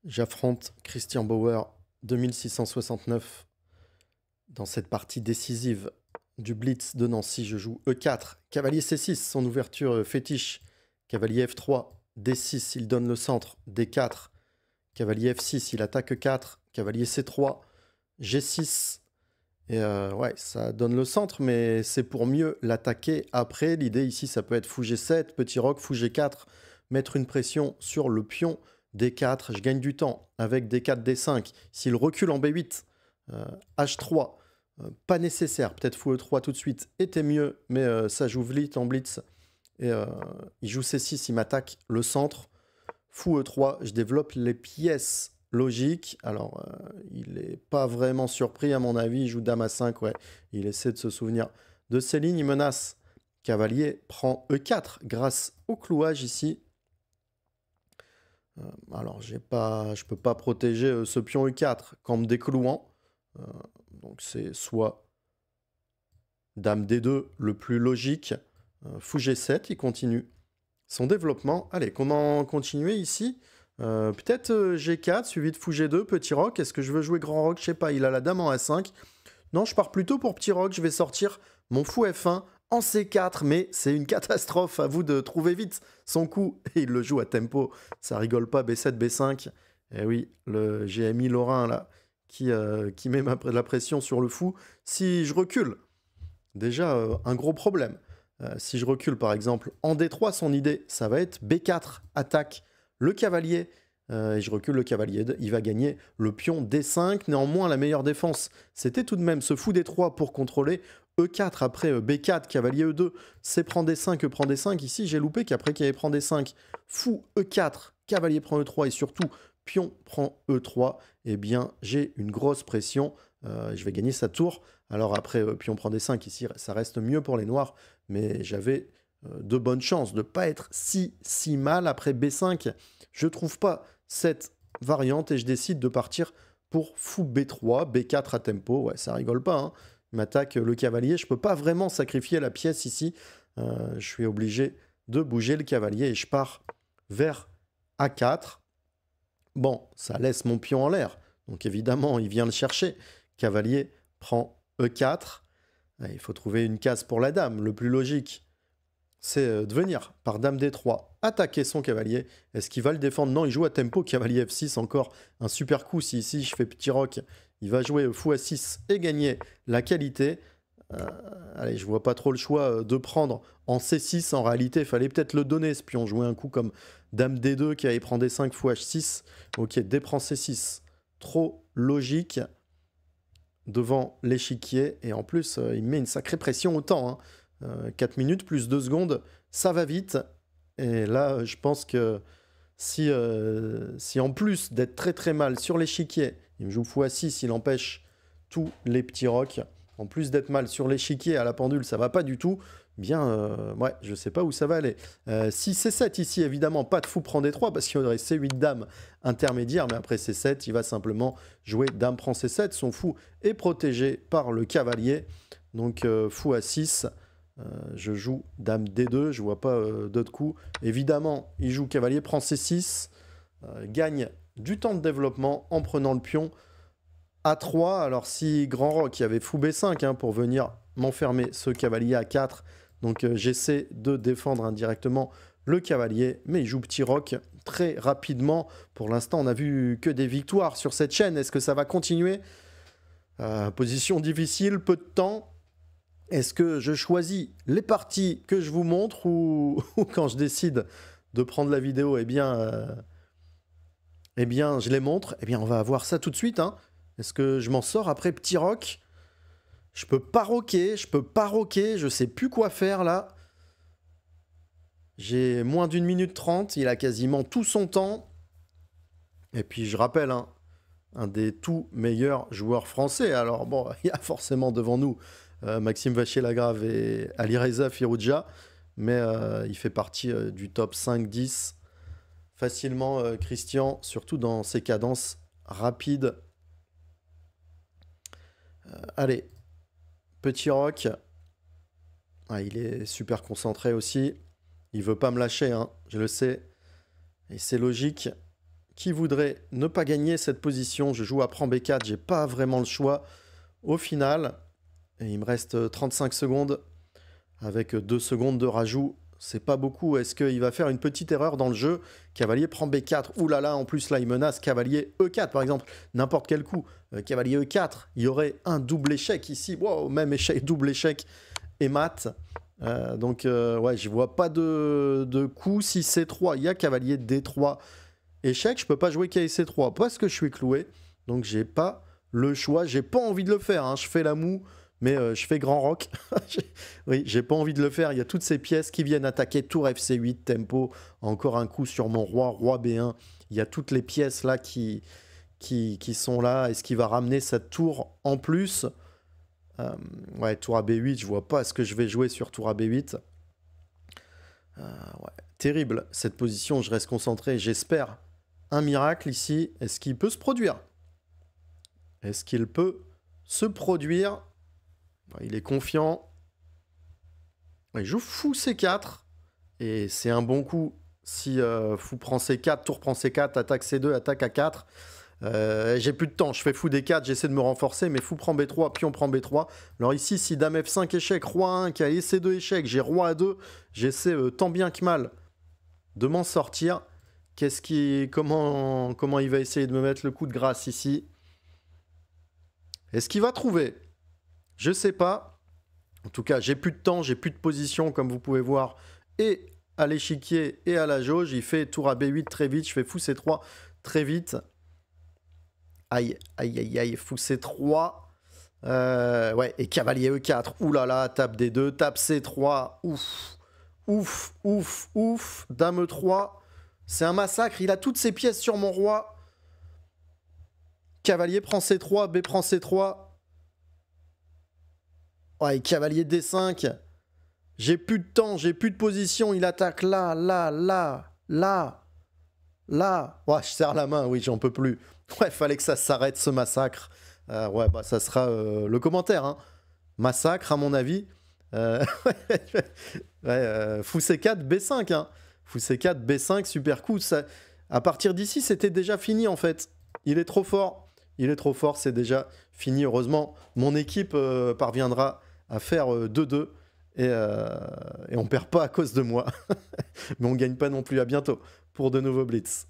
J'affronte Christian Bauer 2669 dans cette partie décisive du Blitz de Nancy. Je joue E4, cavalier C6, son ouverture fétiche, cavalier F3, D6, il donne le centre, D4, cavalier F6, il attaque E4, cavalier C3, G6. Et ouais, ça donne le centre, mais c'est pour mieux l'attaquer après. L'idée ici, ça peut être fou G7, petit roc, fou G4, mettre une pression sur le pion D4. Je gagne du temps avec D4, D5. S'il recule en B8, H3, pas nécessaire. Peut-être fou E3 tout de suite était mieux, mais ça joue vite en blitz. Et il joue C6, il m'attaque le centre. Fou E3, je développe les pièces logiques. Alors, il n'est pas vraiment surpris à mon avis. Il joue Dame A5, ouais. Il essaie de se souvenir de ses lignes. Il menace. Cavalier prend E4 grâce au clouage ici. Alors, je ne peux pas protéger ce pion E4 qu'en me déclouant. Donc, c'est soit Dame D2 le plus logique. Fou G7, il continue son développement. Allez, comment continuer ici? Peut-être G4 suivi de fou G2, petit roc. Est-ce que je veux jouer grand roc? Je sais pas, il a la dame en A5. Non, je pars plutôt pour petit roc. Je vais sortir mon fou F1 en C4, mais c'est une catastrophe. À vous de trouver vite son coup. Et il le joue à tempo. Ça rigole pas, B7, B5. Et oui, le GMI Lorrain, là, qui met la pression sur le fou. Si je recule, déjà, un gros problème. Si je recule par exemple en D3, son idée, ça va être B4, attaque le cavalier. Et je recule le cavalier, il va gagner le pion D5. Néanmoins, la meilleure défense, c'était tout de même ce fou D3 pour contrôler E4 après B4, cavalier E2, C prend D5, E prend D5. Ici, j'ai loupé qu'après cavalier prend D5, fou E4, cavalier prend E3 et surtout pion prend E3. Eh bien, j'ai une grosse pression. Je vais gagner sa tour. Alors après, pion prend D5, ici, ça reste mieux pour les noirs, mais j'avais de bonnes chances de ne pas être si mal. Après B5, je ne trouve pas cette variante et je décide de partir pour fou B3, B4 à tempo. Ouais, ça rigole pas, hein. Il m'attaque le cavalier. Je ne peux pas vraiment sacrifier la pièce ici. Je suis obligé de bouger le cavalier et je pars vers A4. Bon, ça laisse mon pion en l'air. Donc évidemment, il vient le chercher. Cavalier prend E4. Il faut trouver une case pour la dame. Le plus logique, c'est de venir par dame D3, attaquer son cavalier. Est-ce qu'il va le défendre? Non, il joue à tempo, cavalier F6, encore un super coup. Si ici je fais petit roc, il va jouer fou A6 et gagner la qualité. Allez, je vois pas trop le choix de prendre en C6. En réalité, il fallait peut-être le donner, ce pion. Jouer un coup comme dame D2 qui allait prendre D5, fou H6. Ok, D prend C6. Trop logique devant l'échiquier. Et en plus, il met une sacrée pression au temps, hein. 4 minutes plus 2 secondes, ça va vite. Et là, je pense que si en plus d'être très mal sur l'échiquier, il me joue fou A6, il empêche tous les petits rocs. En plus d'être mal sur l'échiquier à la pendule, ça va pas du tout. Bien, ouais, je sais pas où ça va aller. Si C7 ici, évidemment, pas de fou prend D3 parce qu'il y aurait C8 dame intermédiaire, mais après C7, il va simplement jouer dame prend C7. Son fou est protégé par le cavalier. Donc fou A6. Je joue dame D2, je vois pas d'autres coups. Évidemment, il joue cavalier, prend C6, gagne du temps de développement en prenant le pion A3. Alors si grand roc, il y avait fou B5 hein, pour venir m'enfermer ce cavalier A4. Donc j'essaie de défendre indirectement le cavalier, mais il joue petit roc très rapidement. Pour l'instant, on n'a vu que des victoires sur cette chaîne. Est-ce que ça va continuer? Position difficile, peu de temps. Est-ce que je choisis les parties que je vous montre ou quand je décide de prendre la vidéo, eh bien, je les montre? Eh bien, on va voir ça tout de suite, hein. Est-ce que je m'en sors après petit roc? Je peux pas roquer, je sais plus quoi faire là. J'ai moins d'1 minute 30, il a quasiment tout son temps. Et puis je rappelle, hein, un des tout meilleurs joueurs français. Alors bon, il y a forcément devant nous Maxime Vachier-Lagrave et Alireza Firouzja, mais il fait partie du top 5-10 facilement, Christian, surtout dans ses cadences rapides. Allez, petit roc. Ah, il est super concentré aussi. Il veut pas me lâcher, hein, je le sais. Et c'est logique qui voudrait ne pas gagner cette position. Je joue à prend B4, j'ai pas vraiment le choix au final. Et il me reste 35 secondes avec 2 secondes de rajout. C'est pas beaucoup. Est-ce qu'il va faire une petite erreur dans le jeu? Cavalier prend B4. Ouh là là, en plus là, il menace cavalier E4 par exemple. N'importe quel coup. Cavalier E4. Il y aurait un double échec ici. Wow, même échec, double échec et mat. Ouais, je vois pas de coup. Si C3, il y a cavalier D3 échec. Je peux pas jouer KC3 parce que je suis cloué. Donc j'ai pas le choix. J'ai pas envie de le faire. Hein. Je fais la moue. Mais je fais grand rock. Oui, j'ai pas envie de le faire. Il y a toutes ces pièces qui viennent attaquer. Tour FC8, tempo. Encore un coup sur mon roi, roi B1. Il y a toutes les pièces là qui sont là. Est-ce qu'il va ramener cette tour en plus? Ouais, tour à B8. Je vois pas ce que je vais jouer sur tour à B8. Ouais, terrible cette position. Je reste concentré. J'espère un miracle ici. Est-ce qu'il peut se produire? Est-ce qu'il peut se produire? Il est confiant. Il joue fou C4. Et c'est un bon coup. Si fou prend C4, tour prend C4, attaque C2, attaque A4. J'ai plus de temps. Je fais fou D4, j'essaie de me renforcer. Mais fou prend B3, pion prend B3. Alors ici, si dame F5 échec, roi 1, cavalier C2 échec, j'ai roi A2. J'essaie tant bien que mal de m'en sortir. Comment il va essayer de me mettre le coup de grâce ici? Est-ce qu'il va trouver? Je sais pas. En tout cas, j'ai plus de temps, j'ai plus de position, comme vous pouvez voir, et à l'échiquier et à la jauge. Il fait tour à B8 très vite, je fais fou C3 très vite. Aïe, aïe, aïe, aïe, fou C3. Ouais, et cavalier E4. Ouh là là, tape D2, tape C3. Ouf, ouf, ouf, ouf. Dame E3. C'est un massacre, il a toutes ses pièces sur mon roi. Cavalier prend C3, B prend C3. Ouais, cavalier D5. J'ai plus de temps, j'ai plus de position. Il attaque là, là, là, là, là. Ouais, je serre la main, oui, j'en peux plus. Ouais, fallait que ça s'arrête ce massacre. Ouais, bah ça sera le commentaire. Hein. Massacre, à mon avis. Ouais, fou C4, B5. Hein. Fou C4, B5, super coup. Ça... À partir d'ici, c'était déjà fini en fait. Il est trop fort. Il est trop fort, c'est déjà fini. Heureusement, mon équipe parviendra à faire 2-2 et on perd pas à cause de moi. Mais on gagne pas non plus. À bientôt pour de nouveaux Blitz.